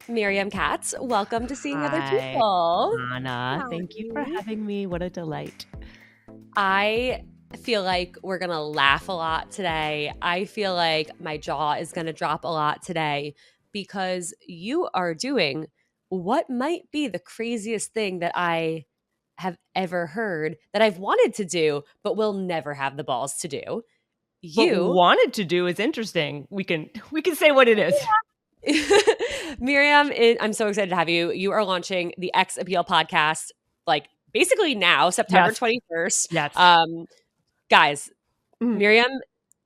Miriam Katz. Welcome to Seeing Other Hi, People. Anna. Thank you for Hi. having me. What a delight. I feel like we're going to laugh a lot today. I feel like my jaw is going to drop a lot today because you are doing what might be the craziest thing that I have ever heard that I've wanted to do, but will never have the balls to do. But You wanted to do is interesting. We can say what it is. Miriam, I'm so excited to have you. You are launching the X Appeal podcast, like basically now, September Yes. 21st. Yes. Guys, Mhm. Miriam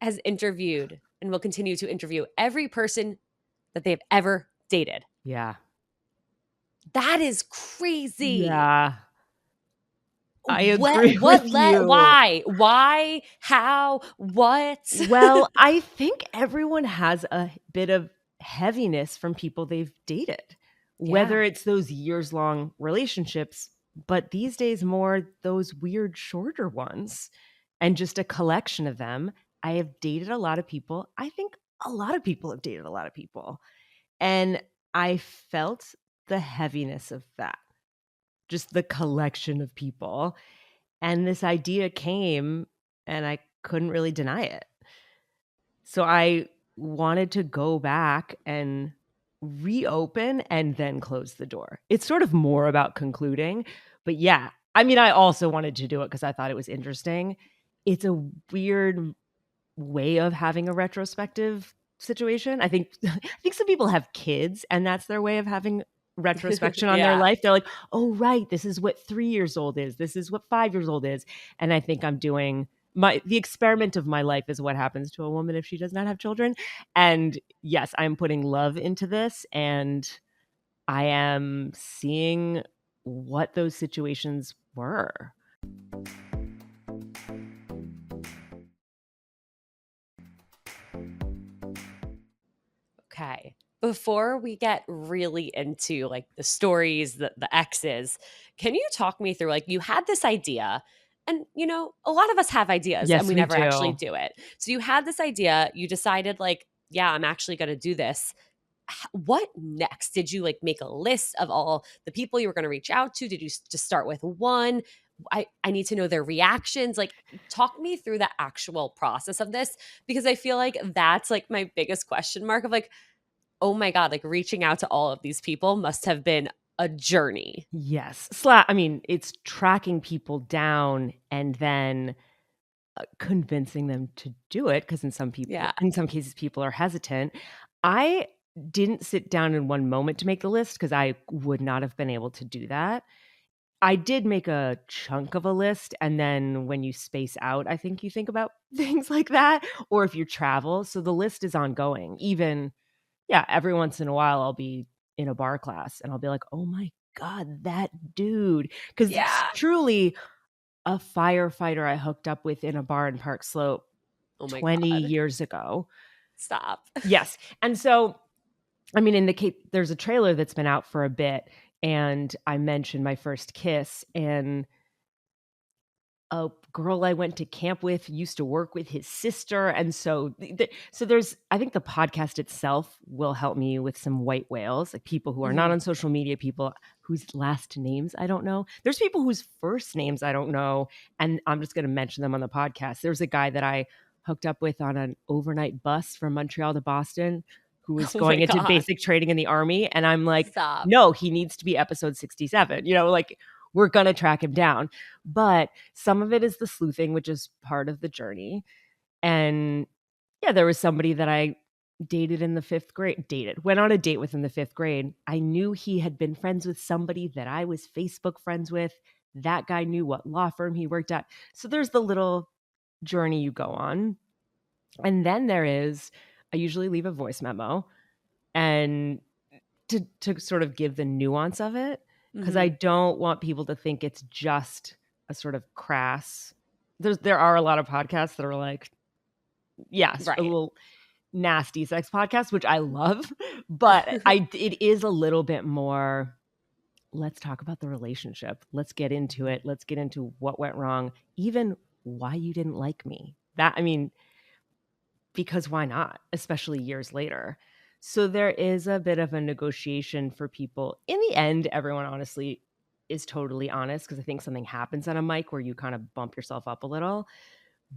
has interviewed and will continue to interview every person that they've ever dated. Yeah. That is crazy. Yeah. I agree with you. Why, how, what? Well, I think everyone has a bit of heaviness from people they've dated, Yeah. whether it's those years-long relationships, but these days more those weird shorter ones and just a collection of them. I have dated a lot of people. I think a lot of people have dated a lot of people. And I felt the heaviness of that, just the collection of people. And this idea came and I couldn't really deny it. So I wanted to go back and reopen and then close the door. It's sort of more about concluding, but yeah, I mean, I also wanted to do it because I thought it was interesting. It's a weird way of having a retrospective situation. I think some people have kids and that's their way of having retrospection on their Yeah. life. They're like, "Oh, right, this is what 3 years old is. This is what 5 years old is." And I think I'm doing the experiment of my life is what happens to a woman if she does not have children. And yes, I'm putting love into this and I am seeing what those situations were. Okay. Before we get really into like the stories, the exes, can you talk me through like you had this idea and a lot of us have ideas and Yes, we we never actually do. do it. So you had this idea, you decided like, yeah, I'm actually going to do this. What next? Did you like make a list of all the people you were going to reach out to? Did you just start with one? I need to know their reactions. Like, talk me through the actual process of this because I feel like that's like my biggest question mark of like, oh my God, like reaching out to all of these people must have been a journey. Yes. I mean, it's tracking people down and then convincing them to do it because Yeah. in some cases people are hesitant. I didn't sit down in one moment to make the list because I would not have been able to do that. I did make a chunk of a list, and then when you space out, I think you think about things like that, or if you travel. So the list is ongoing. Even, yeah, every once in a while, I'll be in a bar class and I'll be like, oh my God, that dude. Because it's Yeah. truly a firefighter I hooked up with in a bar in Park Slope Oh my 20 God. years ago. Stop. Yes. And so, I mean, in the case, there's a trailer that's been out for a bit, and I mentioned my first kiss, and a girl I went to camp with used to work with his sister. And so, so there's, I think the podcast itself will help me with some white whales, like people who are not Mhm. on social media, people whose last names I don't know. There's people whose first names I don't know. And I'm just going to mention them on the podcast. There's a guy that I hooked up with on an overnight bus from Montreal to Boston who was Oh my going into God. basic training in the army. And I'm like, Stop. no, he needs to be episode 67. Like we're going to track him down. But some of it is the sleuthing, which is part of the journey. And yeah, there was somebody that I dated in the fifth grade, went on a date with in the fifth grade. I knew he had been friends with somebody that I was Facebook friends with. That guy knew what law firm he worked at. So there's the little journey you go on. And then I usually leave a voice memo and to sort of give the nuance of it, because I Mhm. don't want people to think it's just a sort of crass. There are a lot of podcasts that are like, yes, a Right. little nasty sex podcast, which I love, but it is a little bit more. Let's talk about the relationship. Let's get into it. Let's get into what went wrong, even why you didn't like me. That I mean, because why not? Especially years later. So there is a bit of a negotiation for people. In the end, everyone honestly is totally honest because I think something happens on a mic where you kind of bump yourself up a little.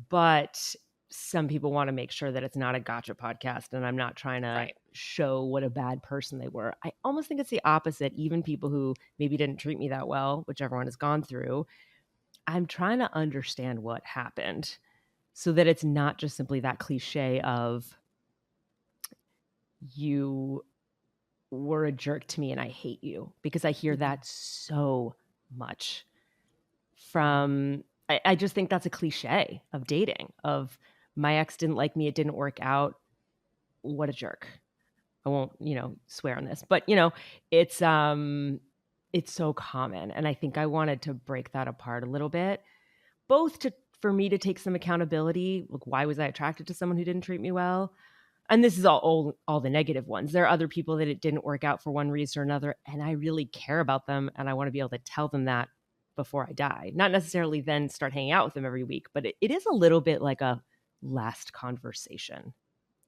But some people wanna make sure that it's not a gotcha podcast, and I'm not trying to Right. show what a bad person they were. I almost think it's the opposite, even people who maybe didn't treat me that well, which everyone has gone through. I'm trying to understand what happened so that it's not just simply that cliche of, "You were a jerk to me and I hate you," because I hear Mhm. that so much from I just think that's a cliche of dating, of, "My ex didn't like me, it didn't work out. What a jerk." I won't, swear on this, but, it's so common, and I think I wanted to break that apart a little bit, both to for me to take some accountability, like, why was I attracted to someone who didn't treat me well? And this is all the negative ones. There are other people that it didn't work out for one reason or another, and I really care about them, and I wanna be able to tell them that before I die. Not necessarily then start hanging out with them every week, but it is a little bit like a last conversation.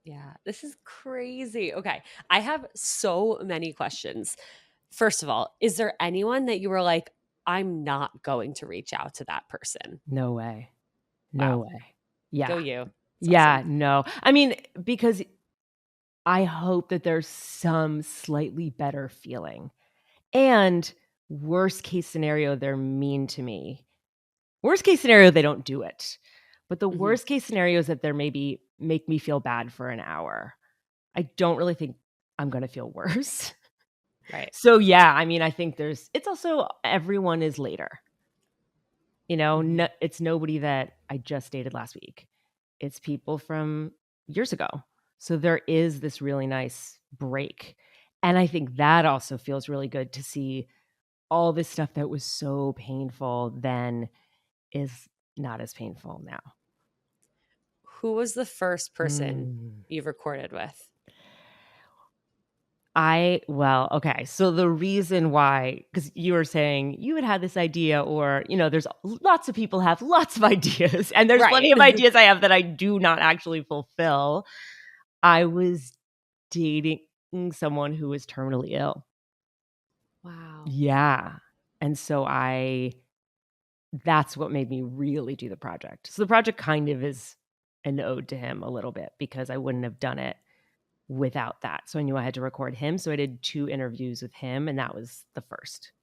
Yeah, this is crazy. Okay, I have so many questions. First of all, is there anyone that you were like, "I'm not going to reach out to that person"? No way. No Wow, way. Yeah. go you. It's Yeah, awesome. no. I mean, because I hope that there's some slightly better feeling. And worst case scenario, they're mean to me. Worst case scenario, they don't do it. But the Mhm, worst case scenario is that they're maybe make me feel bad for an hour. I don't really think I'm gonna feel worse. right. So, yeah, I mean, I think it's also everyone is later, Mhm. it's nobody that I just dated last week. It's people from years ago. So there is this really nice break. And I think that also feels really good to see all this stuff that was so painful then is not as painful now. Who was the first person Mm. you recorded with? Okay. So the reason why, because you were saying you had this idea, or, there's lots of people have lots of ideas, and there's Right. plenty of ideas I have that I do not actually fulfill. I was dating someone who was terminally ill. Wow. Yeah. And so that's what made me really do the project. So the project kind of is an ode to him a little bit because I wouldn't have done it without that. So I knew I had to record him. So I did 2 interviews with him, and that was the first.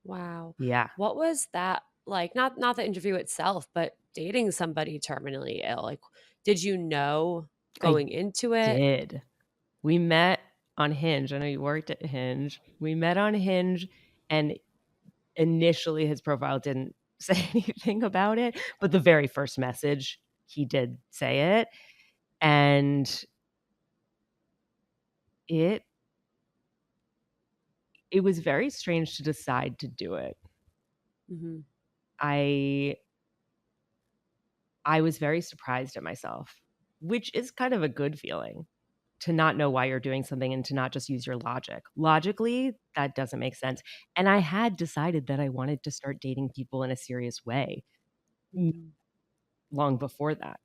Wow. Yeah. What was that like? Not the interview itself, but dating somebody terminally ill. Like, did you know I going into it? did. We met on Hinge. I know you worked at Hinge. We met on Hinge, and initially his profile didn't say anything about it, but the very first message, he did say it, and it it was very strange to decide to do it. Mhm. I I was very surprised at myself, which is kind of a good feeling, to not know why you're doing something and to not just use your logic. Logically, that doesn't make sense, and I had decided that I wanted to start dating people in a serious way, mm, Mhm. long before that.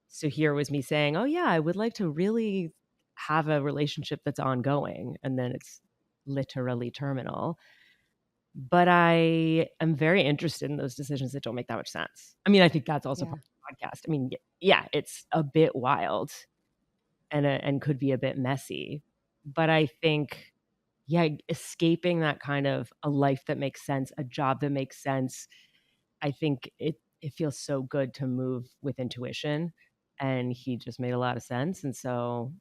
So here was me saying, "Oh, yeah, I would like to really have a relationship that's ongoing," and then it's literally terminal. But I am very interested in those decisions that don't make that much sense. I mean, I think that's also Yeah. part of the podcast. I mean, yeah, it's a bit wild and could be a bit messy, but I think, yeah, escaping that kind of a life that makes sense, a job that makes sense, I think it feels so good to move with intuition, and he just made a lot of sense, and so,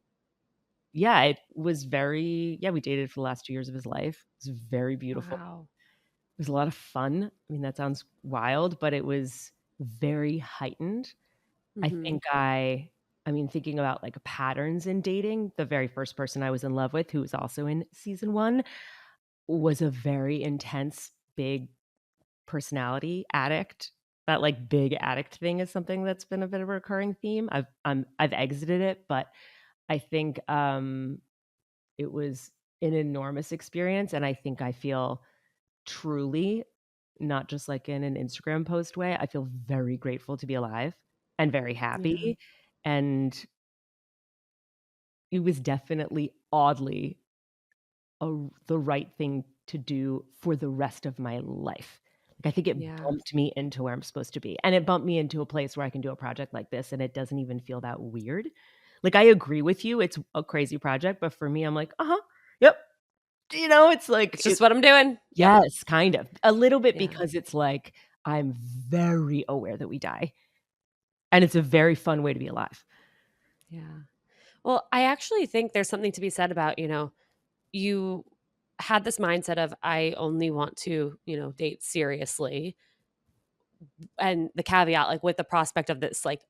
yeah, it was very yeah, we dated for the last 2 years of his life. It was very beautiful. Wow. It was a lot of fun. I mean, that sounds wild, but it was very heightened. I Mhm. think I mean, thinking about, like, patterns in dating, the very first person I was in love with, who was also in season 1, was a very intense, big personality addict. That, like, big addict thing is something that's been a bit of a recurring theme. I've exited it, but I think, it was an enormous experience, and I think I feel truly, not just like in an Instagram post way, I feel very grateful to be alive and very Yeah. happy, and it was definitely oddly the right thing to do for the rest of my life. Like, I think it Yeah. bumped me into where I'm supposed to be, and it bumped me into a place where I can do a project like this, and it doesn't even feel that weird. Like, I agree with you, it's a crazy project, but for me, I'm like, "Uh-huh, yep." It's like It's just what I'm doing. Yep. yes, kind of. A little bit Yeah. because it's like, I'm very aware that we die, and it's a very fun way to be alive. Yeah. Well, I actually think there's something to be said about, you had this mindset of I only want to, date seriously. And the caveat, like with the prospect of this, like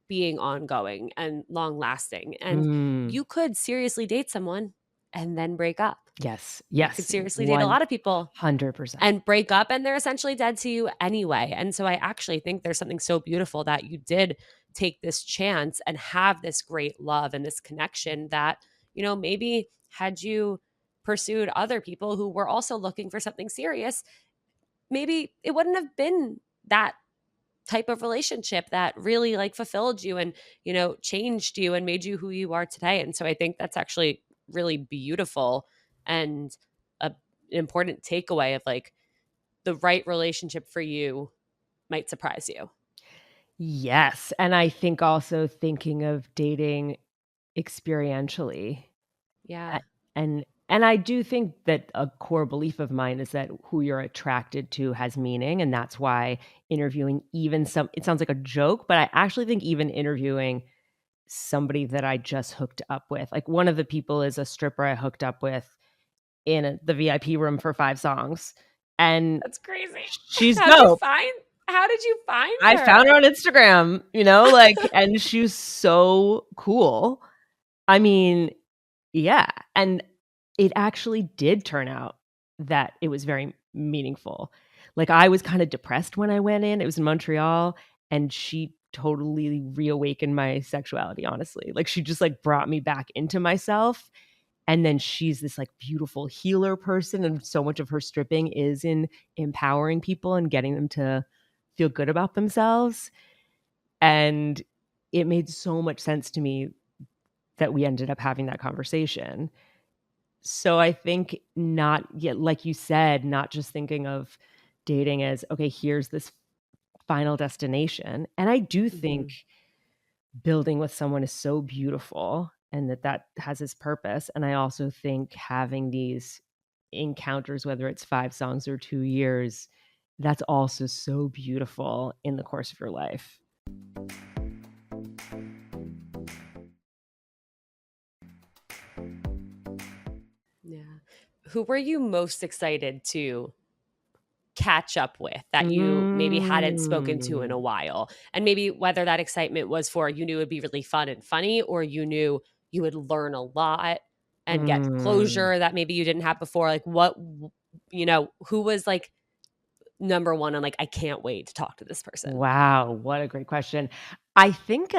being ongoing and long lasting. And Mm, you could seriously date someone and then break up. yes, You could yes, seriously date a lot of people 100%. and break up, and they're essentially dead to you anyway. And so I actually think there's something so beautiful that you did take this chance and have this great love and this connection that, maybe had you pursued other people who were also looking for something serious, maybe it wouldn't have been that type of relationship that really like fulfilled you and, changed you and made you who you are today. And so I think that's actually really beautiful and a, an important takeaway of like the right relationship for you might surprise you. Yes, and I think also thinking of dating experientially, Yeah. a and I do think that a core belief of mine is that who you're attracted to has meaning, and that's why interviewing even some it sounds like a joke, but I actually think even interviewing somebody that I just hooked up with, like, one of the people is a stripper I hooked up with in the VIP room for 5 songs, and That's crazy. she's How'd you dope. find how did you find I found her her? on Instagram, and she was so cool. I mean, yeah, and it actually did turn out that it was very meaningful. Like, I was kinda depressed when I went in, it was in Montreal, and she totally reawakened my sexuality, honestly. Like, she just, like, brought me back into myself, and then she's this, like, beautiful healer person, and so much of her stripping is in empowering people and getting them to feel good about themselves, and it made so much sense to me that we ended up having that conversation. So I think not yet, like you said, not just thinking of dating as, okay, here's this final destination. And I do think Mhm. building with someone is so beautiful and that has its purpose. And I also think having these encounters, whether it's 5 songs or 2 years, that's also so beautiful in the course of your life. Yeah. Who were you most excited to catch up with that you maybe hadn't spoken to in Mm. a while? And maybe whether that excitement was for you knew it'd be really fun and funny, or you knew you would learn a lot and get Mm. closure that maybe you didn't have before. Like who was like number one and like, I can't wait to talk to this person? Wow, what a great question. I think,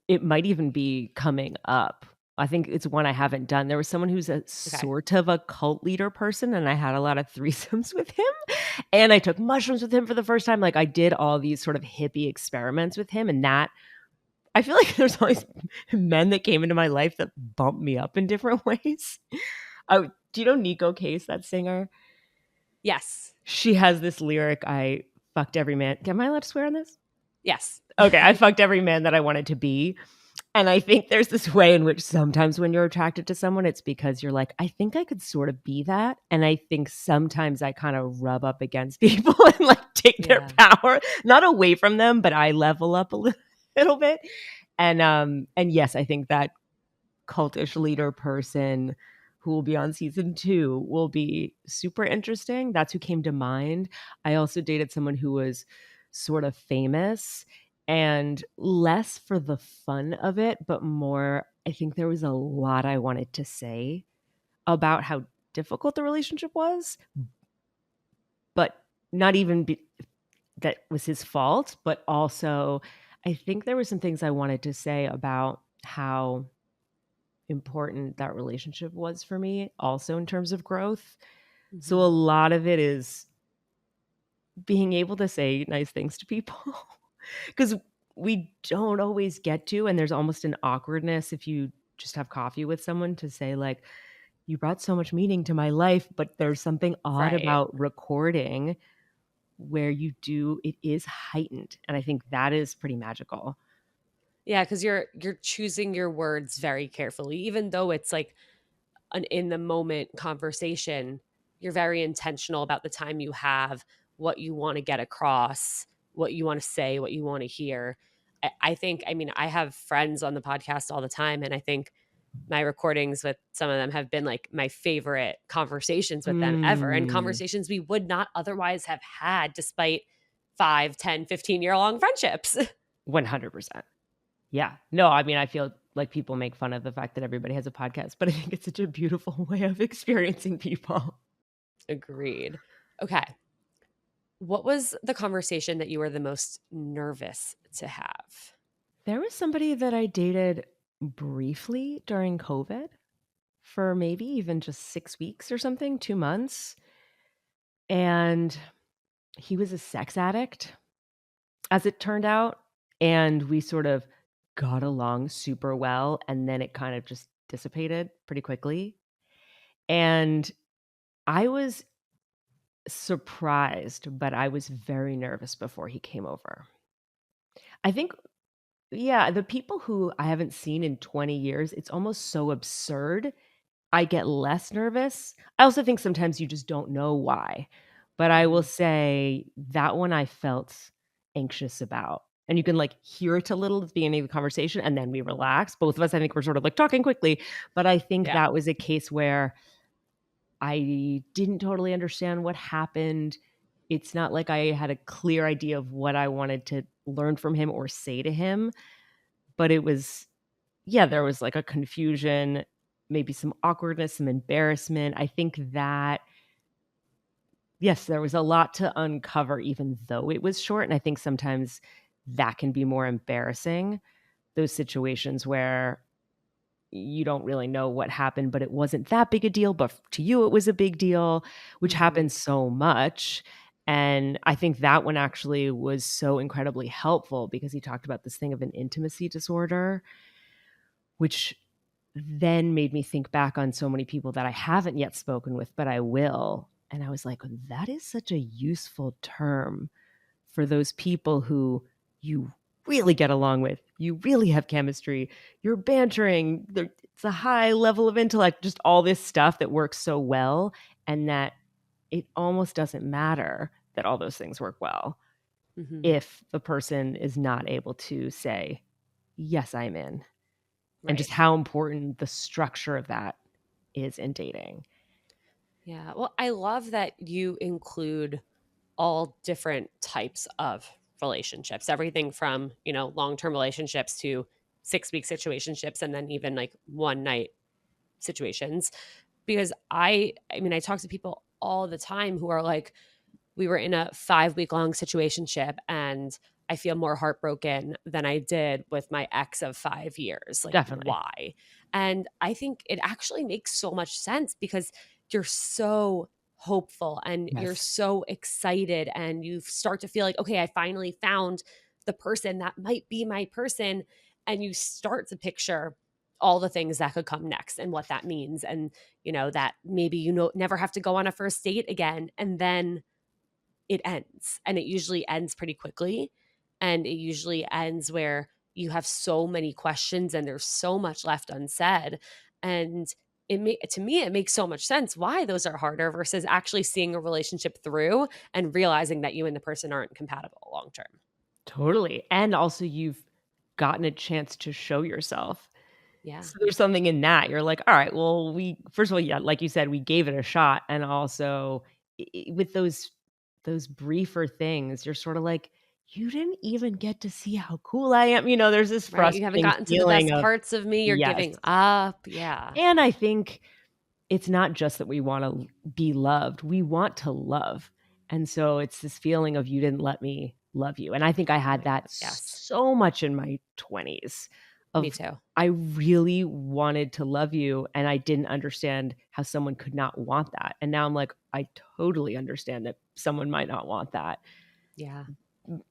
it might even be coming up. I think it's one I haven't done. There was someone who's a Okay. sort of a cult leader person, and I had a lot of threesomes with him, and I took mushrooms with him for the first time. Like, I did all these sort of hippie experiments with him, and that I feel like there's always men that came into my life that bumped me up in different ways. Oh, do you know Nico Case, that singer? Yes. She has this lyric, "I fucked every man." Am I allowed to swear on this? Yes. Okay, I fucked every man that I wanted to be, and I think there's this way in which sometimes when you're attracted to someone, it's because you're like, "I think I could sort of be that," and I think sometimes I kinda rub up against people and, like, take their Yeah. power, not away from them, but I level up a little bit, and yes, I think that cultish leader person who will be on season 2 will be super interesting. That's who came to mind. I also dated someone who was sort of famous and less for the fun of it, but more I think there was a lot I wanted to say about how difficult the relationship was, but not even that was his fault, but also I think there were some things I wanted to say about how important that relationship was for me also in terms of growth. So a Mhm. lot of it is being able to say nice things to people because we don't always get to, and there's almost an awkwardness if you just have coffee with someone to say like, you brought so much meaning to my life, but there's something odd Right. about recording where it is heightened. And I think that is pretty magical. Yeah, because you're choosing your words very carefully, even though it's like an in the moment conversation. You're very intentional about the time you have, what you want to get across, what you want to say, what you want to hear. I think, I mean, I have friends on the podcast all the time, and I think my recordings with some of them have been like my favorite conversations with them ever, and Mm, conversations we would not otherwise have had despite 5, 10, 15-year long friendships. 100%. Yeah. No, I mean, I feel like people make fun of the fact that everybody has a podcast, but I think it's such a beautiful way of experiencing people. Agreed. Okay. What was the conversation that you were the most nervous to have? There was somebody that I dated briefly during COVID for maybe even just 6 weeks or something, 2 months. And he was a sex addict, as it turned out. And we sort of got along super well. And then it kind of just dissipated pretty quickly. And I was surprised, but I was very nervous before he came over. I think, yeah, the people who I haven't seen in 20 years, it's almost so absurd. I get less nervous. I also think sometimes you just don't know why. But I will Mhm. say that one I felt anxious about. And you can like hear it a little at the beginning of the conversation and then we relax. Both of us, I think, were sort of like talking quickly. But I think Yeah. that was a case where I didn't totally understand what happened. It's not like I had a clear idea of what I wanted to learn from him or say to him, but it was, yeah, there was like a confusion, maybe some awkwardness, some embarrassment. I think that, yes, there was a lot to uncover even though it was short, and I think sometimes that can be more embarrassing, those situations where you don't really know what happened, but it wasn't that big a deal, but to you it was a big deal, which Mhm. happens so much. And I think that one actually was so incredibly helpful because he talked about this thing of an intimacy disorder, which then made me think back on so many people that I haven't yet spoken with, but I will. And I was like, that is such a useful term for those people who you really get along with. You really have chemistry. You're bantering. It's a high level of intellect, just all this stuff that works so well. And that it almost doesn't matter that all those things work well Mhm. if the person is not able to say, yes, I'm in. And Right. just how important the structure of that is in dating. Yeah. Well, I love that you include all different types of relationships, everything from, long-term relationships to 6-week situationships and then even like one night situations. Because I mean, I talk to people all the time who are like, we were in a 5-week long situationship and I feel more heartbroken than I did with my ex of 5 years. Like, Definitely. why? And I think it actually makes so much sense because you're so hopeful and you're Yes. so excited and you start to feel like, okay, I finally found the person that might be my person. And you start to picture all the things that could come next and what that means. And, that maybe never have to go on a first date again. And then it ends, and it usually ends pretty quickly, and it usually ends where you have so many questions and there's so much left unsaid, and to me it makes so much sense why those are harder versus actually seeing a relationship through and realizing that you and the person aren't compatible long term. Totally. And also you've gotten a chance to show yourself. Yeah. So there's something in that. You're like, all right, well, we first of all, yeah, like you said, we gave it a shot. And also with those briefer things, you're sort of like, you didn't even get to see how cool I am. There's this Right, you haven't frustrating gotten to the feeling best of parts of me, you're yes. giving up. Yeah. And I think it's not just that we wanna be loved, we want to love. And so it's this feeling of you didn't let me love you. And I think I Oh had my that god, yes. so much in my 20s Me of too. I really wanted to love you and I didn't understand how someone could not want that. And now I'm like, I totally understand that someone might not want that. Yeah.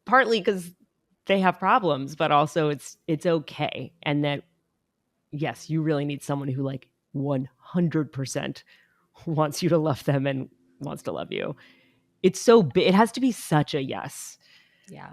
Partly because they have problems, but also it's okay. And that yes, you really need someone who like 100% wants you to love them and wants to love you. It's so big. It has to be such a yes. Yeah.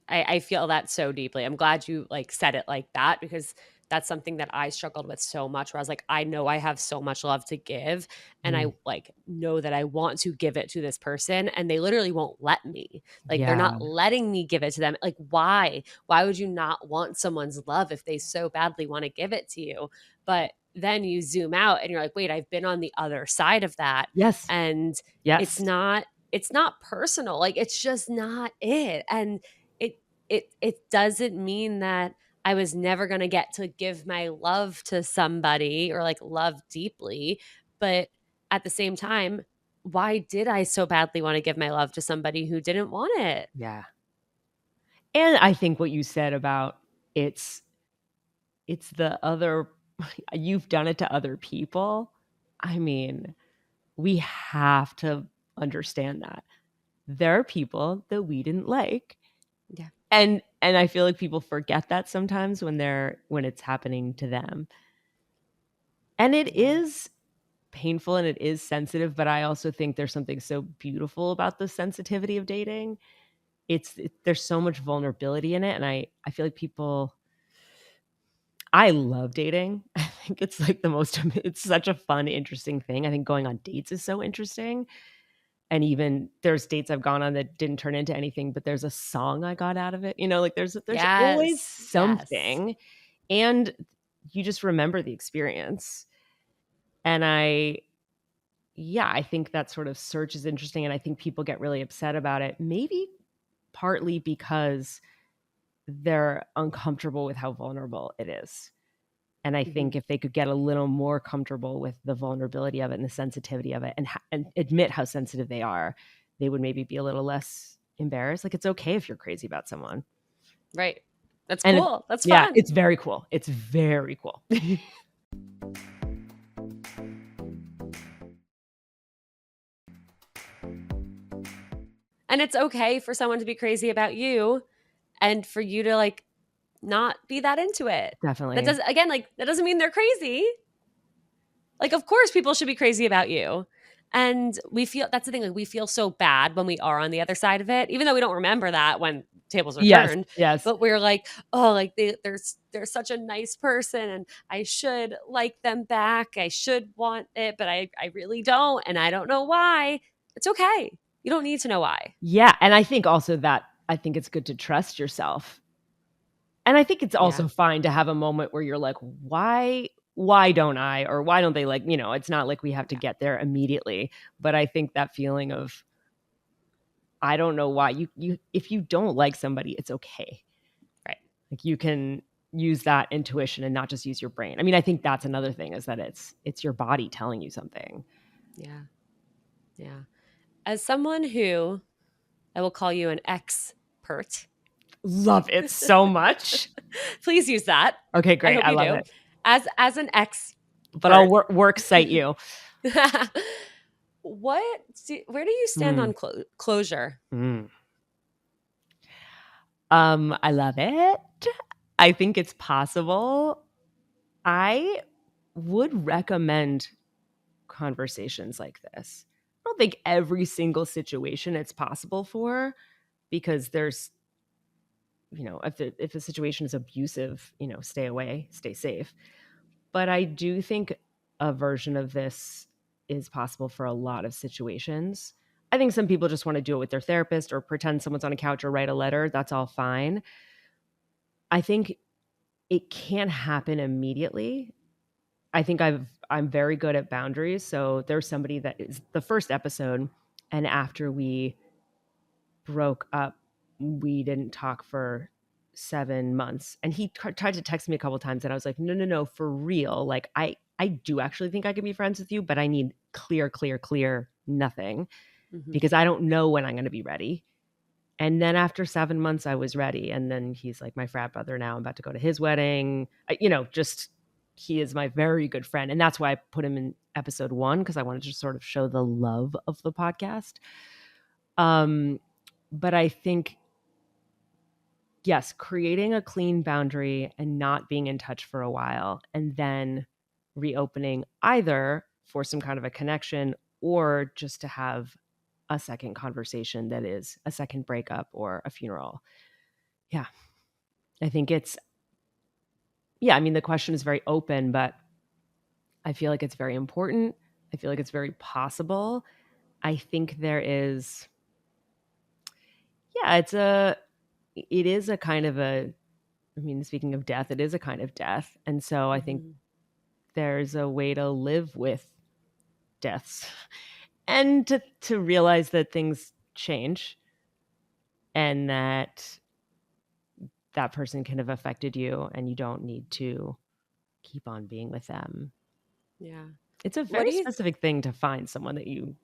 I feel that so deeply. I'm glad you like said it like that, because that's something that I struggled with so much, where I was like, I know I have so much love to give, and I Mm. like know that I want to give it to this person, and they literally won't let me. Like, they're Yeah. not letting me give it to them. Like, why? Why would you not want someone's love if they so badly want to give it to you? But then you zoom out and you're like, wait, I've been on the other side of that, Yes. and it's Yes. not it's not personal. Like, it's just not it. And it it doesn't mean that I was never going to get to give my love to somebody or like love deeply, but at the same time, why did I so badly want to give my love to somebody who didn't want it? Yeah. And I think what you said about it's the other you've done it to other people. I mean, we have to understand that. There are people that we didn't like. Yeah. And I feel like people forget that sometimes when it's happening to them. And it Yeah. is painful and it is sensitive, but I also think there's something so beautiful about the sensitivity of dating. There's so much vulnerability in it, and I feel like people I love dating. I think it's like it's such a fun, interesting thing. I think going on dates is so interesting. And even there's dates I've gone on that didn't turn into anything, but there's a song I got out of it. Like there's always Yes. Yes. something, and you just remember the experience. And I think that sort of search is interesting, and I think people get really upset about it, maybe partly because they're uncomfortable with how vulnerable it is. And I Mhm. think if they could get a little more comfortable with the vulnerability of it and the sensitivity of it, and admit how sensitive they are, they would maybe be a little less embarrassed. Like, it's okay if you're crazy about someone. Right. That's And cool. That's yeah, fun. it's very cool. It's very cool. And it's okay for someone to be crazy about you and for you to like not be that into it. That Definitely. does again, like that doesn't mean they're crazy. Like, of course, people should be crazy about you. And we feel that's the thing. Like, we feel so bad when we are on the other side of it, even though we don't remember that when tables are Yes, turned. yes. But we're like, oh, like they're such a nice person, and I should like them back. I should want it, but I really don't, and I don't know why. It's okay. You don't need to know why. Yeah, and I think also that I think it's good to trust yourself. And I think it's Yeah, also fine to have a moment where you're like, why don't I? Or why don't they like, it's not like we have to yeah, get there immediately. But I think that feeling of I don't know why you if you don't like somebody, it's okay. right. Like you can use that intuition and not just use your brain. I mean, I think that's another thing is that it's your body telling you something. Yeah, yeah. As someone who I will call you an expert. Love it so much. Please use that. Okay, I great. hope I you love do. it. As an But I'll expert, work cite you. where do you stand Mm. on closure? Mm. I love it. I think it's possible. I would recommend conversations like this. I don't think every single situation it's possible for because there's, if a situation is abusive, stay away, stay safe. But I do think a version of this is possible for a lot of situations. I think some people just want to do it with their therapist or pretend someone's on a couch or write a letter. That's all fine. I think it can't happen immediately. I think I'm very good at boundaries. So there's somebody that is the first episode, and after we broke up, we didn't talk for 7 months. And he tried to text me a couple times, and I was like, no, no, no, for real. Like I do actually think I can be friends with you, but I need clear, clear, clear nothing Mhm. because I don't know when I'm going to be ready. And then after 7 months, I was ready. And then he's like my frat brother now. I'm about to go to his wedding. Just he is my very good friend. And that's why I put him in episode 1 because I wanted to sort of show the love of the podcast. But I think yes, creating a clean boundary and not being in touch for a while, and then reopening either for some kind of a connection or just to have a second conversation that is a second breakup or a funeral. Yeah. I think it's, yeah, I mean, the question is very open, but I feel like it's very important. I feel like it's very possible. I think there is, yeah, it is a kind of a, I mean, speaking of death, it is a kind of death. And so I think Mhm. there's a way to live with deaths and to realize that things change and that that person can have affected you and you don't need to keep on being with them. Yeah. It's a What very do you specific thing to find someone that you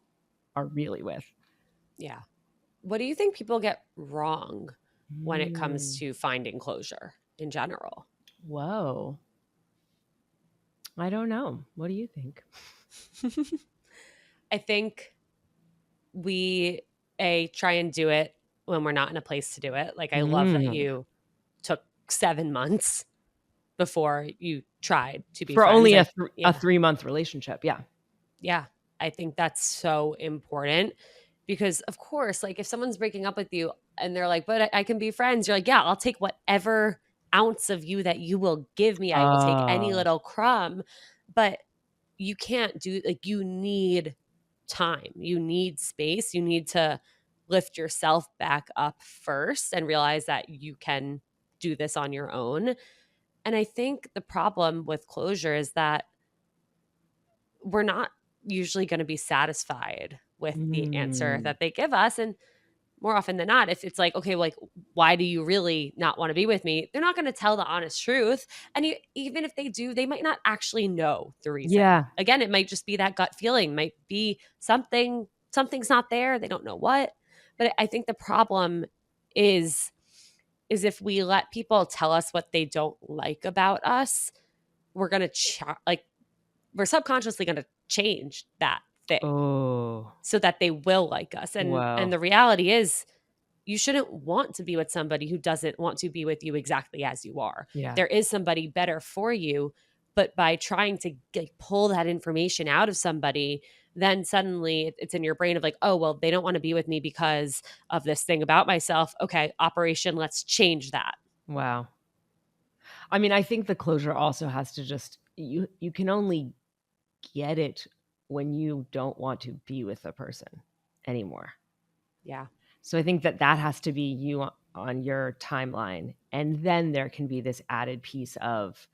are really with. yeah. What do you think people get wrong when it comes Mm. to finding closure in general? Whoa. I don't know. What do you think? I think we try and do it when we're not in a place to do it. Like I love that Mm. you took 7 months before you tried to be For friends. only I a yeah. 3-month relationship. Yeah. Yeah. I think that's so important because of course, like if someone's breaking up with you and they're like, "But I can be friends." You're like, "Yeah, I'll take whatever ounce of you that you will give me. I will take any Oh, little crumb." But you can't do like you need time. You need space. You need to lift yourself back up first and realize that you can do this on your own. And I think the problem with closure is that we're not usually going to be satisfied with the answer mm. that they give us. And more often than not, if it's like, okay, like, why do you really not want to be with me? They're not going to tell the honest truth. And even if they do, they might not actually know the reason. Yeah. Again, it might just be that gut feeling, might be something's not there. They don't know what. But I think the problem is is if we let people tell us what they don't like about us, we're going to like we're subconsciously going to change that thing Oh, so that they will like us. And wow. the reality is you shouldn't want to be with somebody who doesn't want to be with you exactly as you are. Yeah. There is somebody better for you, but by trying to like pull that information out of somebody, then suddenly it's in your brain of like, oh, well, they don't want to be with me because of this thing about myself. Okay, operation, let's change that. Wow. I mean, I think the closure also has to just you can only get it when you don't want to be with a person anymore. Yeah. So I think that that has to be you on your timeline, and then there can be this added piece of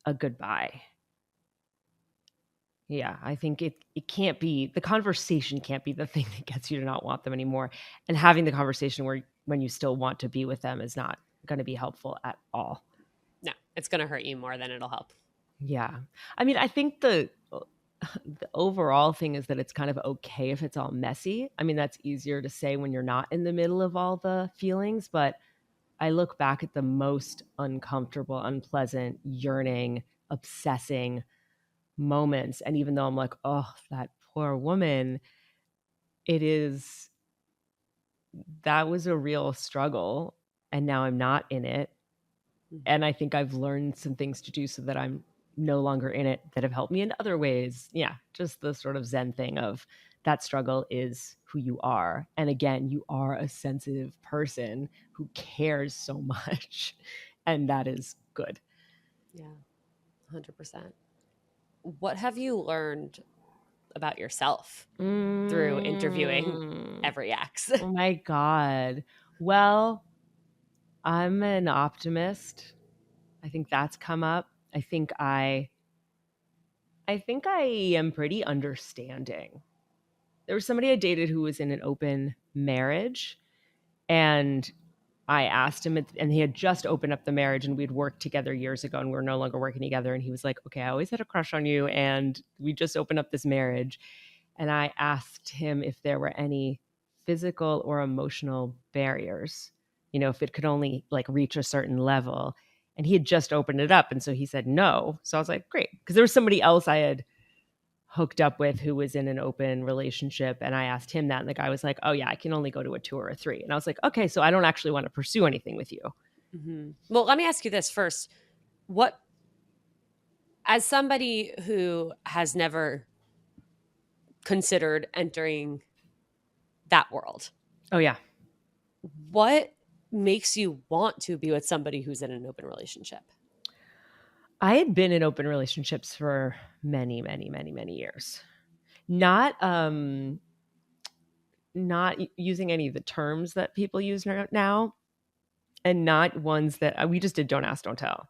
a goodbye. Yeah, I think it can't be the conversation can't be the thing that gets you to not want them anymore, and having the conversation where when you still want to be with them is not gonna be helpful at all. No, it's going to hurt you more than it'll help. Yeah. I mean, I think the overall thing is that it's kind of okay if it's all messy. I mean, that's easier to say when you're not in the middle of all the feelings, but I look back at the most uncomfortable, unpleasant, yearning, obsessing moments, and even though I'm like, "Oh, that poor woman," it is that was a real struggle, and now I'm not in it, and Mhm. I think I've learned some things to do so that I'm no longer in it that have helped me in other ways. Yeah, just the sort of Zen thing of that struggle is who you are. And again, you are a sensitive person who cares so much. And that is good. Yeah, 100%. What have you learned about yourself through interviewing Mm, every ex? oh my God. Well, I'm an optimist. I think that's come up. I think I am pretty understanding. There was somebody I dated who was in an open marriage, and I asked him, and he had just opened up the marriage, and we'd worked together years ago, and we are no longer working together. And he was like, "Okay, I always had a crush on you, and we just opened up this marriage." And I asked him if there were any physical or emotional barriers, if it could only like reach a certain level. And he had just opened it up, and so he said no. So I was like, great, because there was somebody else I had hooked up with who was in an open relationship, and I asked him that, and the guy was like, "Oh yeah, I can only go to a 2 or a 3." And I was like, "Okay, so I don't actually want to pursue anything with you." Well, let me ask you this first. What, as somebody who has never considered entering that world, Oh, yeah. what makes you want to be with somebody who's in an open relationship? I had been in open relationships for many, many, many, many years. Not not using any of the terms that people use now, and not ones that we just did don't ask, don't tell.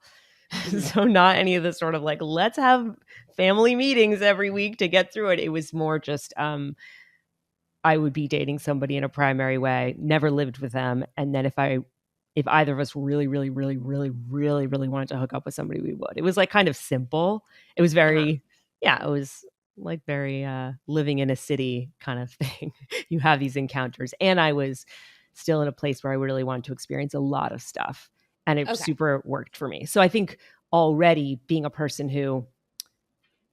Mm-hmm. So not any of the sort of like, let's have family meetings every week to get through it. It was more just I would be dating somebody in a primary way, never lived with them, and then if either of us really, really, really, really, really, really wanted to hook up with somebody, we would. It was like kind of simple. It was Uh-huh. very, yeah, it was like very living in a city kind of thing. You have these encounters. And I was still in a place where I really wanted to experience a lot of stuff. And it Okay. super worked for me. So I think already being a person who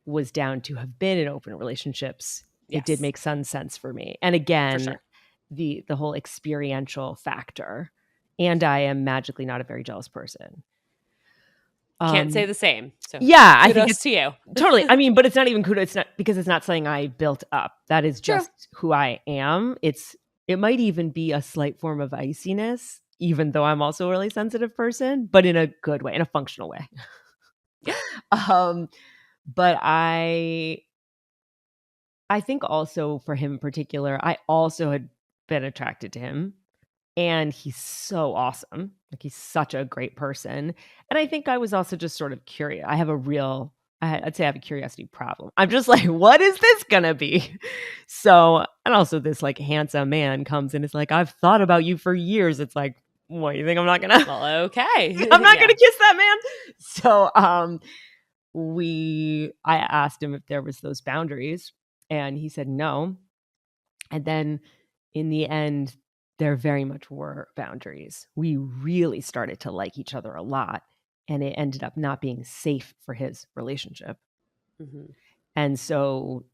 was down to have been in open relationships, it did Yes, make some sense for me. And for again, sure. the whole experiential factor. And I am magically not a very jealous person. Can't say Um, the same. So yeah, I think kudos it's to you. totally. I mean, but it's not even kudos. It's not because it's not something I built up. That is True. just who I am. It might even be a slight form of iciness, even though I'm also a really sensitive person, but in a good way, in a functional way. Yeah. um, but I think also for him in particular, I also had been attracted to him, and he's so awesome. Like, he's such a great person, and I think I was also just sort of curious. I'd say I have a curiosity problem. I'm just like, "What is this gonna be?" So, and also this, like, handsome man comes and is like, "I've thought about you for years." It's like, "What, you think I'm not gonna Well, okay. I'm not Yeah. gonna kiss that man?" So, I asked him if there was those boundaries, and he said no. And then in the end, there very much were boundaries. We really started to like each other a lot, and it ended up not being safe for his relationship. Hmm. And so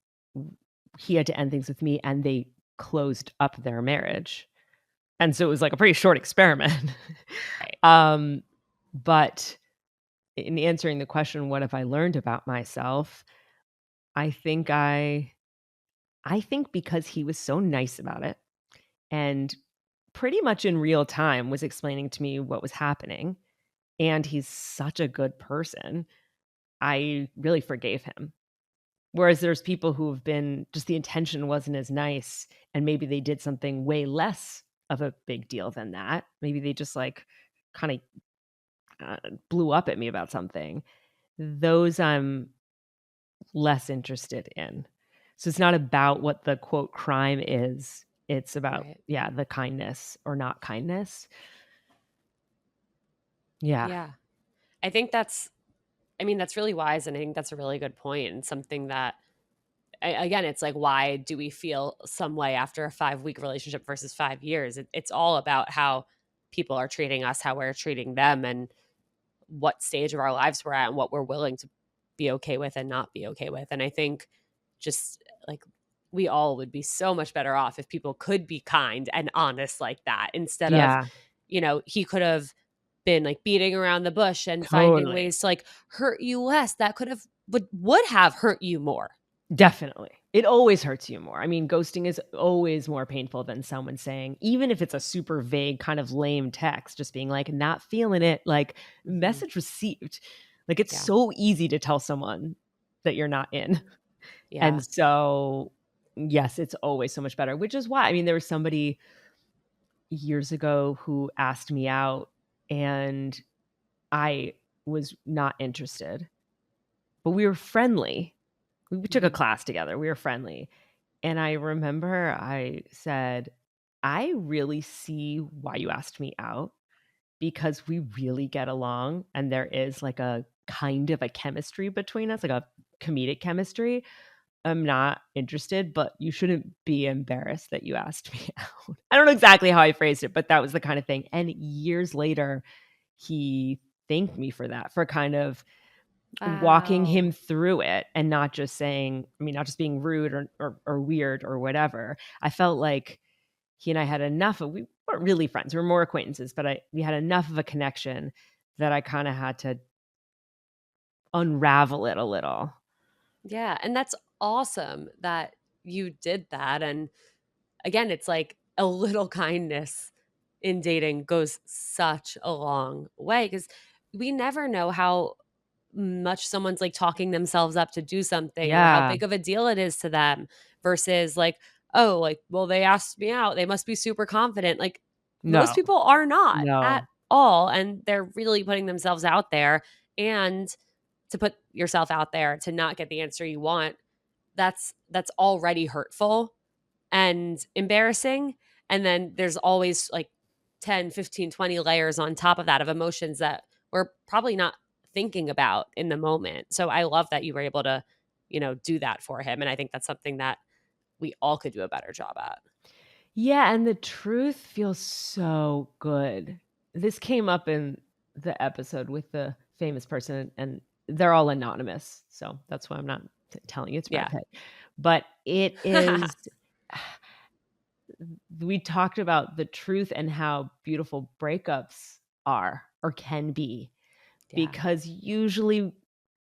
he had to end things with me, and they closed up their marriage. And so it was like a pretty short experiment. Right. um, but in answering the question, what have I learned about myself? I think I think because he was so nice about it and pretty much in real time was explaining to me what was happening, and he's such a good person, I really forgave him. Whereas there's people who have been just the intention wasn't as nice, and maybe they did something way less of a big deal than that. Maybe they just like kind of blew up at me about something. Those I'm less interested in. So it's not about what the quote crime is. It's about, Right. yeah, the kindness or not kindness. Yeah. Yeah. I think that's, I mean, that's really wise. And I think that's a really good point and something that, again, it's like, why do we feel some way after a 5-week relationship versus 5 years? It's all about how people are treating us, how we're treating them, and what stage of our lives we're at and what we're willing to be okay with and not be okay with. And I think just like we all would be so much better off if people could be kind and honest like that instead of, Yeah, he could have been like beating around the bush and finding totally. ways to like hurt you less that could have would have hurt you more. Definitely. It always hurts you more. I mean, ghosting is always more painful than someone saying, even if it's a super vague, kind of lame text, just being like, not feeling it, like, Hmm. message received. Like, it's Yeah. so easy to tell someone that you're not in. Yeah. And so, yes, it's always so much better, which is why, I mean, there was somebody years ago who asked me out, and I was not interested, but we were friendly. We took a Hmm. class together. We were friendly. And I remember I said, "I really see why you asked me out because we really get along and there is like a kind of a chemistry between us, like a comedic chemistry. I'm not interested, but you shouldn't be embarrassed that you asked me out." I don't know exactly how I phrased it, but that was the kind of thing. And years later, he thanked me for that, for kind of walking Wow. him through it and not just saying, I mean, not just being rude or weird or whatever. I felt like he and I had enough of, weren't really friends. We were more acquaintances, but we had enough of a connection that I kind of had to unravel it a little. Yeah, and that's awesome that you did that, and again, it's like a little kindness in dating goes such a long way because we never know how much someone's like talking themselves up to do something or how Yeah. big of a deal it is to them versus like, oh, like, well, they asked me out. They must be super confident. Like, most No. people are not at No. all. And they're really putting themselves out there. And to put yourself out there to not get the answer you want, that's already hurtful and embarrassing. And then there's always like 10, 15, 20 layers on top of that of emotions that we're probably not thinking about in the moment. So I love that you were able to, do that for him. And I think that's something that we all could do a better job at. Yeah, and the truth feels so good. This came up in the episode with the famous person, and they're all anonymous, so that's why I'm not telling you it's Brad Yeah. Pitt. But it is we talked about the truth and how beautiful breakups are or can be, Yeah. because usually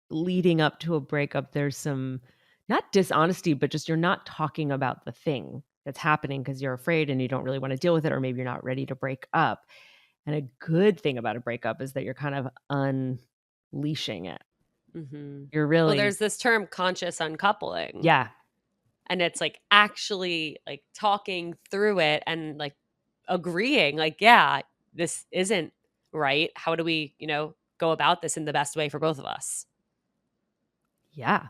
leading up to a breakup, there's some not dishonesty, but just you're not talking about the thing that's happening because you're afraid and you don't really want to deal with it, or maybe you're not ready to break up. And a good thing about a breakup is that you're kind of unleashing it. Hmm. You're Well, really, there's this term conscious uncoupling. yeah, And it's like actually like talking through it and like agreeing, like, yeah, this isn't right. How do we, go about this in the best way for both of us? yeah.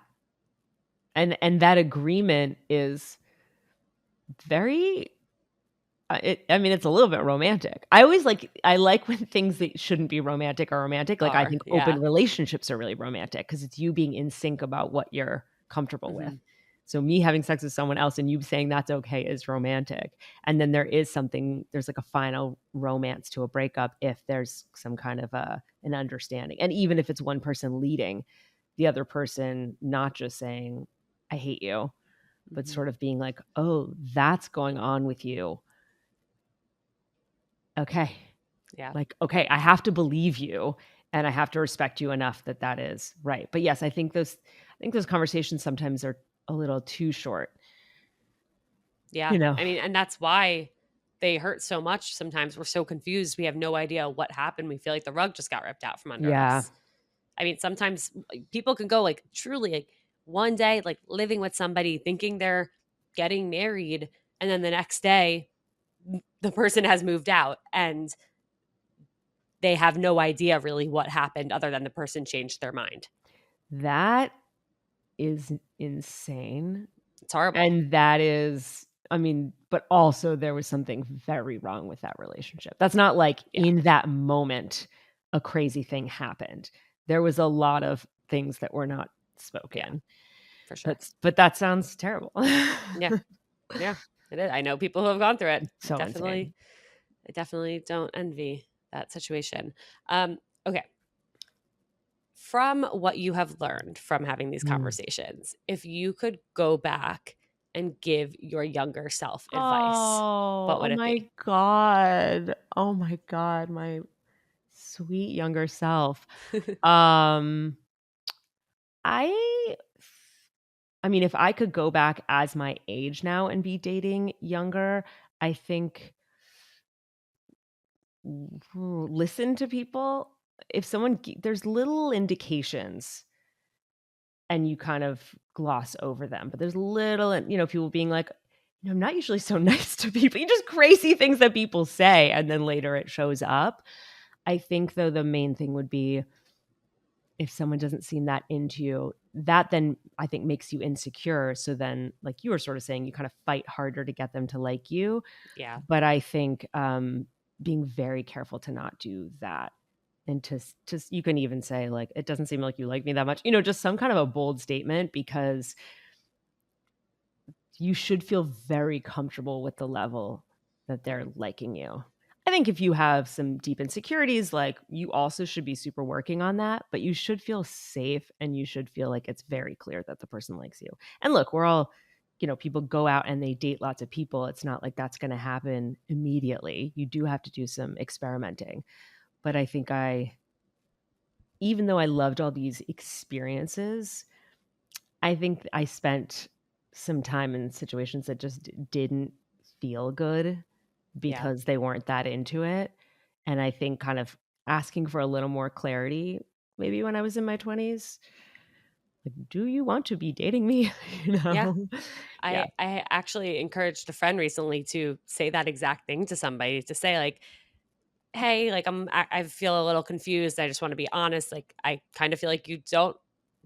And that agreement is very I mean, it's a little bit romantic. I like when things that shouldn't be romantic are romantic. Like, I Are, think open yeah. relationships are really romantic because it's you being in sync about what you're comfortable with. Hmm. So me having sex with someone else and you saying that's okay is romantic. And then there's like a final romance to a breakup if there's some kind of an understanding. And even if it's one person leading, the other person not just saying, I hate you, but Hmm. sort of being like, oh, that's going on with you. Okay. Yeah. Like, okay, I have to believe you and I have to respect you enough that that is right. But yes, I think those conversations sometimes are a little too short, Yeah. you know. I mean, and that's why they hurt so much. Sometimes we're so confused. We have no idea what happened. We feel like the rug just got ripped out from under Yeah. us. I mean, sometimes like, people can go like truly like one day, like living with somebody thinking they're getting married. And then the next day, the person has moved out and they have no idea really what happened other than the person changed their mind. That is insane. It's horrible. And that is, I mean, but also there was something very wrong with that relationship. That's not like Yeah. in that moment a crazy thing happened. There was a lot of things that were not Yeah, spoken. for sure. But that sounds terrible. Yeah. Yeah. It is. I know people who have gone through it. So Definitely, insane. I definitely don't envy that situation. Okay. From what you have learned from having these Mm. conversations, if you could go back and give your younger self advice, Oh, what oh would it my be? god. Oh my god, my sweet younger self. Um, I I mean, if I could go back as my age now and be dating younger, I think listen to people. If there's little indications and you kind of gloss over them. But there's little, and people being like, I'm not usually so nice to people. Just crazy things that people say, and then later it shows up. I think though the main thing would be if someone doesn't seem that into you, that then I think makes you insecure. So then, like you were sort of saying, you kind of fight harder to get them to like you. Yeah. But I think being very careful to not do that. And to you can even say like, it doesn't seem like you like me that much, just some kind of a bold statement, because you should feel very comfortable with the level that they're liking you. I think if you have some deep insecurities, like you also should be super working on that, but you should feel safe and you should feel like it's very clear that the person likes you. And look, we're all people go out and they date lots of people. It's not like that's going to happen immediately. You do have to do some experimenting. But I think even though I loved all these experiences, I think I spent some time in situations that just didn't feel good Yeah. because they weren't that into it. And I think kind of asking for a little more clarity, maybe when I was in my 20s, like, do you want to be dating me? you Yeah. know? Yeah. I actually encouraged a friend recently to say that exact thing to somebody, to say like, "Hey, like I feel a little confused. I just want to be honest. Like I kind of feel like you don't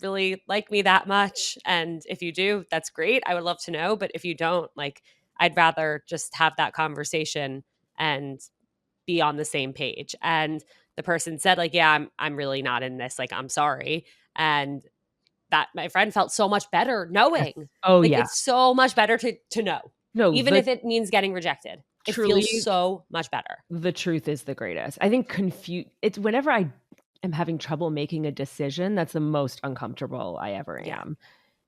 really like me that much, and if you do, that's great. I would love to know, but if you don't, like I'd rather just have that conversation and be on the same page." And the person said like, "Yeah, I'm really not in this. Like I'm sorry." And that my friend felt so much better Yes. knowing. Oh, Like, yeah. it's so much better to know, No, even if it means getting rejected. It feels truly, so much better. the truth is the greatest. I think it's whenever I am having trouble making a decision, that's the most uncomfortable I ever Yeah, am.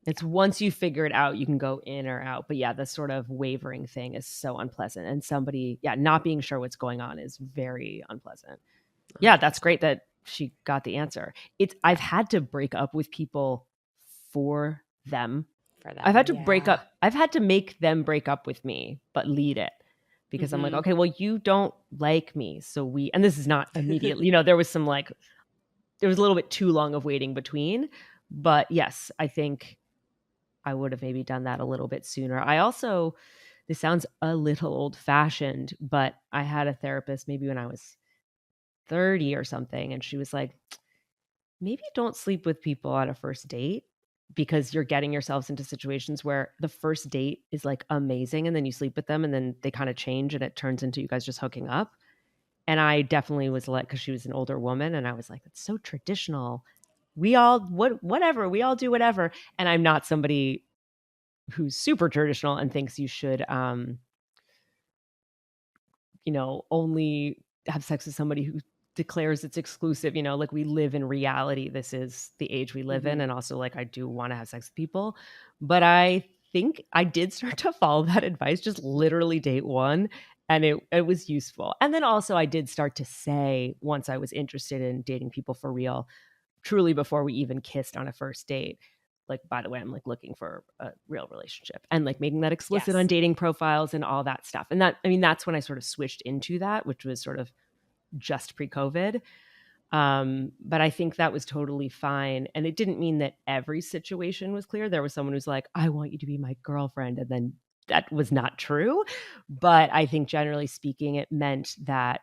It's yeah, once you figure it out, you can go in or out. But yeah, the sort of wavering thing is so unpleasant. And not being sure what's going on is very unpleasant. Yeah, that's 100%. great that she got the answer. I've Yeah, had to break up with people for them. for them, yeah. I've had to make them break up with me, but lead it because I'm like, Mhm. okay, well, you don't like me. And this is not immediately, there was there was a little bit too long of waiting between. But yes, I think I would have maybe done that a little bit sooner. This sounds a little old fashioned, but I had a therapist maybe when I was 30 or something. And she was like, maybe don't sleep with people on a first date because you're getting yourselves into situations where the first date is like amazing and then you sleep with them and then they kind of change and it turns into you guys just hooking up. And I definitely was like, because she was an older woman, and I was like, it's so traditional. Whatever, we all do whatever. And I'm not somebody who's super traditional and thinks you should only have sex with somebody who declares it's exclusive, like we live in reality. This is the age we live in. Mhm. And also, like, I do want to have sex with people. But I think I did start to follow that advice, just literally date one. And it was useful. And then also, I did start to say, once I was interested in dating people for real, truly before we even kissed on a first date, like, by the way, I'm like looking for a real relationship and like making that explicit on Yes. dating profiles and all that stuff. And that's when I sort of switched into that, which was sort of just pre-COVID. But I think that was totally fine. And it didn't mean that every situation was clear. There was someone who's like, I want you to be my girlfriend. And then that was not true. But I think generally speaking, it meant that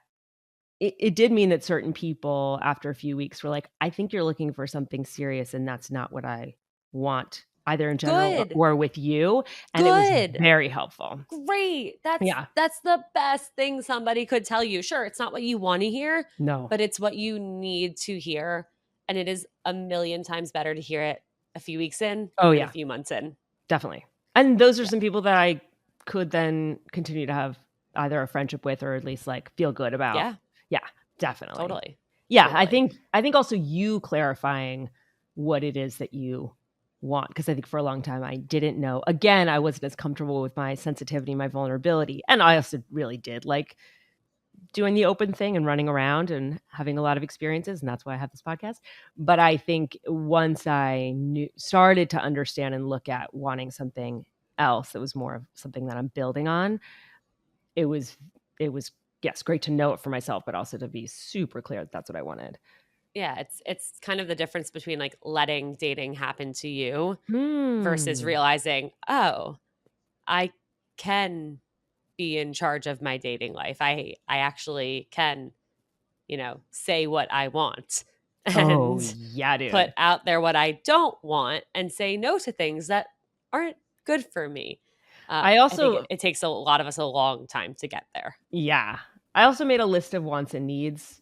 it did mean that certain people after a few weeks were like, I think you're looking for something serious and that's not what I want either in general Good. or with you. And it was Good. very helpful. Great. Yeah. That's the best thing somebody could tell you. Sure, it's not what you wanna hear, No. but it's what you need to hear, and it is a million times better to hear it a few weeks in Oh, than a yeah. few months in. Definitely. And those are Yeah. some people that I could then continue to have either a friendship with or at least, like, feel good about. Yeah, Yeah, definitely. totally. Yeah, I Totally. think I think also you clarifying what it is that you want, because I think for a long time I didn't know. Again, I wasn't as comfortable with my sensitivity, my vulnerability, and I also really did like doing the open thing and running around and having a lot of experiences, and that's why I have this podcast. But I think once I started to understand and look at wanting something else that was more of something that I'm building on, it was it was yes, great to know it for myself, but also to be super clear that that's what I wanted. Yeah, it's kind of the difference between, like, letting dating happen to you versus Hmm. realizing, "Oh, I can be in charge of my dating life. I actually can, say what I want Oh, and yeah, put dude. out there what I don't want and say no to things that aren't good for me." I I think also it takes a lot of us a long time to get there. yeah. I also made a list of wants and needs.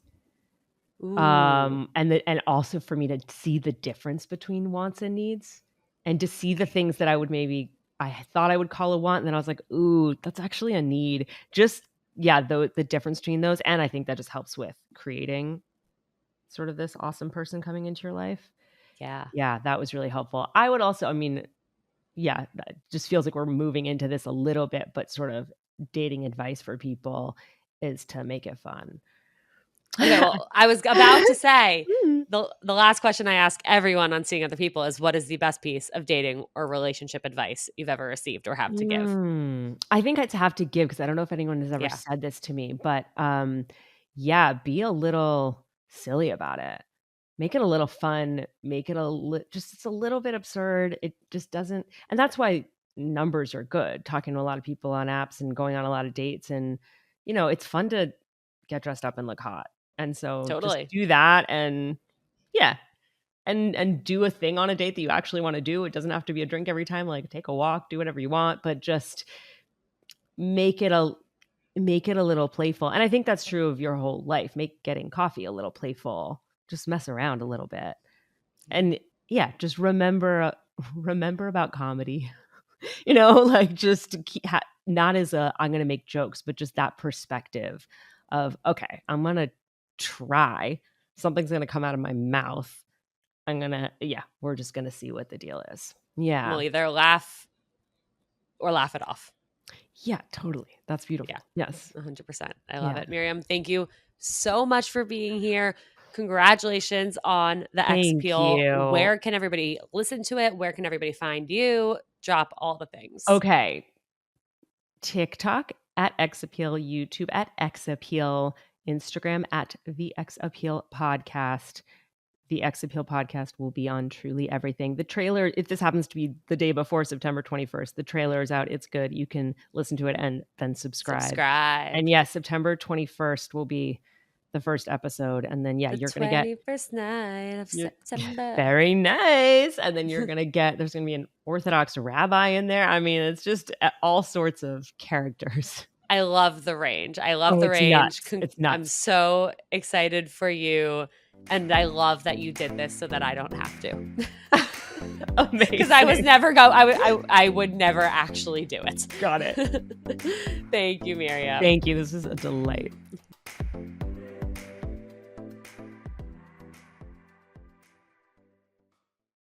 Ooh, And also for me to see the difference between wants and needs, and to see the okay. things that I thought I would call a want, and then I was like, "Ooh, that's actually a need." Just yeah, the difference between those, and I think that just helps with creating sort of this awesome person coming into your life. Yeah. Yeah, that was really helpful. I would also I mean, yeah, that just feels like we're moving into this a little bit, but sort of dating advice for people is to make it fun. Okay, well, I was about to say Mm. the last question I ask everyone on Seeing Other People is, what is the best piece of dating or relationship advice you've ever received or have to give? I think I'd have to give because I don't know if anyone has ever Yeah, said this to me, but yeah, be a little silly about it. Make it a little fun. Make it just it's a little bit absurd. It just doesn't, and that's why numbers are good. Talking to a lot of people on apps and going on a lot of dates, and it's fun to get dressed up and look hot. And so just totally. do that, and yeah, and do a thing on a date that you actually want to do. It doesn't have to be a drink every time. Like take a walk, do whatever you want, but just make it a make it a little playful. And I think that's true of your whole life. Make getting coffee a little playful. Just mess around a little bit. And yeah, just remember about comedy. Like just not as a I'm going to make jokes, but just that perspective of okay, I'm going to try. Something's going to come out of my mouth. We're just going to see what the deal is. Yeah. We'll either laugh or laugh it off. Yeah, totally. That's beautiful. Yeah. Yes. 100%. I love Yeah. it. Miriam, thank you so much for being here. Congratulations on the X Thank Appeal. you. Where can everybody listen to it? Where can everybody find you? Drop all the things. Okay. TikTok at X Appeal, YouTube at X Appeal, Instagram at the X Appeal Podcast. The X Appeal Podcast will be on Truly Everything. The trailer, if this happens to be the day before September 21st, the trailer is out. It's good. You can listen to it and then subscribe. And yes, September 21st will be the first episode. And then, you're going to get 21st night of September. Very nice. And then there's going to be an Orthodox rabbi in there. I mean, it's just all sorts of characters. I love the range. I love the it's range. Nuts. It's nuts. I'm so excited for you. And I love that you did this so that I don't have to. Amazing. Because I was never I would never actually do it. Got it. Thank you, Miriam. Thank you. This is a delight.